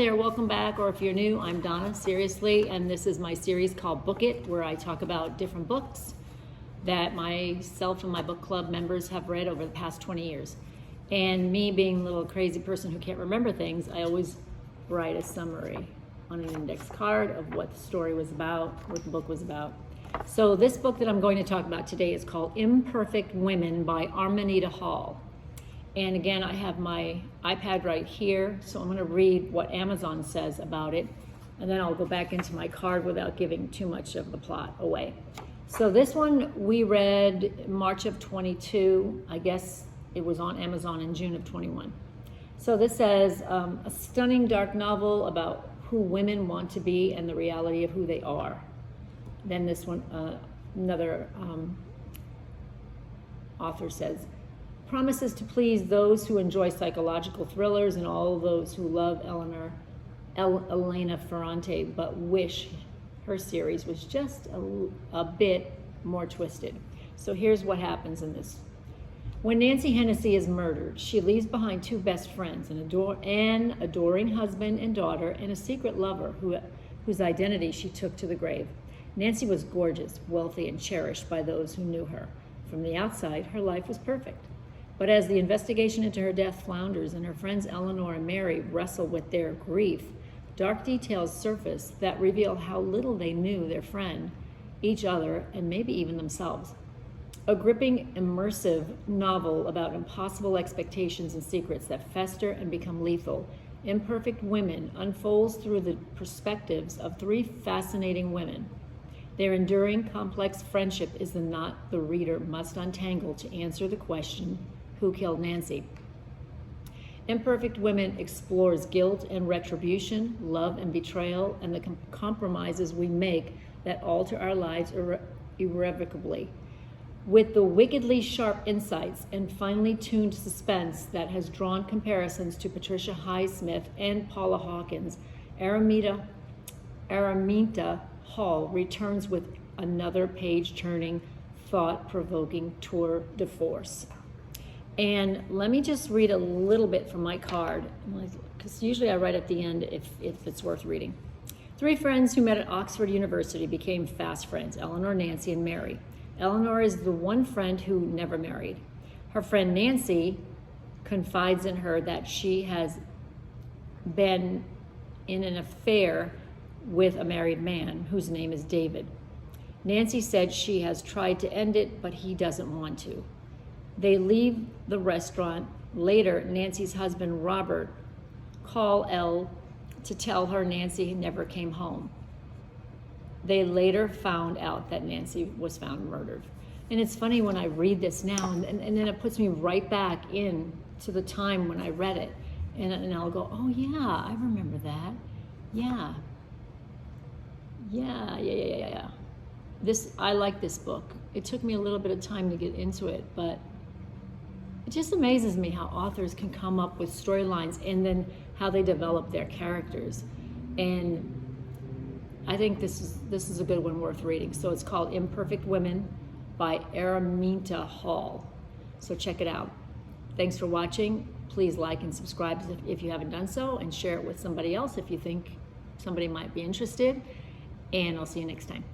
there, welcome back, or if you're new, I'm Donna, seriously, and this is my series called Book It, where I talk about different books that myself and my book club members have read over the past 20 years. And me being a little crazy person who can't remember things, I always write a summary on an index card of what the story was about, what the book was about. So this book that I'm going to talk about today is called Imperfect Women by Araminta Hall. And again, I have my iPad right here, so I'm going to read what Amazon says about it, and then I'll go back into my card without giving too much of the plot away. So this one we read March of 22. I guess it was on Amazon in June of 21. So this says, a stunning dark novel about who women want to be and the reality of who they are. Then this one, another author says, promises to please those who enjoy psychological thrillers and all those who love Elena Ferrante, but wish her series was just a bit more twisted. So here's what happens in this. When Nancy Hennessy is murdered, she leaves behind two best friends, an adoring husband and daughter, and a secret lover whose identity she took to the grave. Nancy was gorgeous, wealthy, and cherished by those who knew her. From the outside, her life was perfect. But as the investigation into her death flounders and her friends Eleanor and Mary wrestle with their grief, dark details surface that reveal how little they knew their friend, each other, and maybe even themselves. A gripping, immersive novel about impossible expectations and secrets that fester and become lethal, Imperfect Women unfolds through the perspectives of three fascinating women. Their enduring, complex friendship is the knot the reader must untangle to answer the question, who killed Nancy? Imperfect Women explores guilt and retribution, love and betrayal, and the compromises we make that alter our lives irrevocably. With the wickedly sharp insights and finely tuned suspense that has drawn comparisons to Patricia Highsmith and Paula Hawkins, Araminta Hall returns with another page-turning, thought-provoking tour de force. And let me just read a little bit from my card, because usually I write at the end if it's worth reading. Three friends who met at Oxford University became fast friends, Eleanor, Nancy, and Mary. Eleanor is the one friend who never married. Her friend Nancy confides in her that she has been in an affair with a married man whose name is David. Nancy said she has tried to end it, but he doesn't want to. They leave the restaurant. Later, Nancy's husband, Robert, calls Elle to tell her Nancy never came home. They later found out that Nancy was found murdered. And it's funny when I read this now, and then it puts me right back in to the time when I read it. And I'll go, oh yeah, I remember that. Yeah. I like this book. It took me a little bit of time to get into it, but it just amazes me how authors can come up with storylines and then how they develop their characters. And I think this is a good one worth reading. So it's called Imperfect Women by Araminta Hall. So check it out. Thanks for watching. Please like and subscribe if you haven't done so, and share it with somebody else if you think somebody might be interested. And I'll see you next time.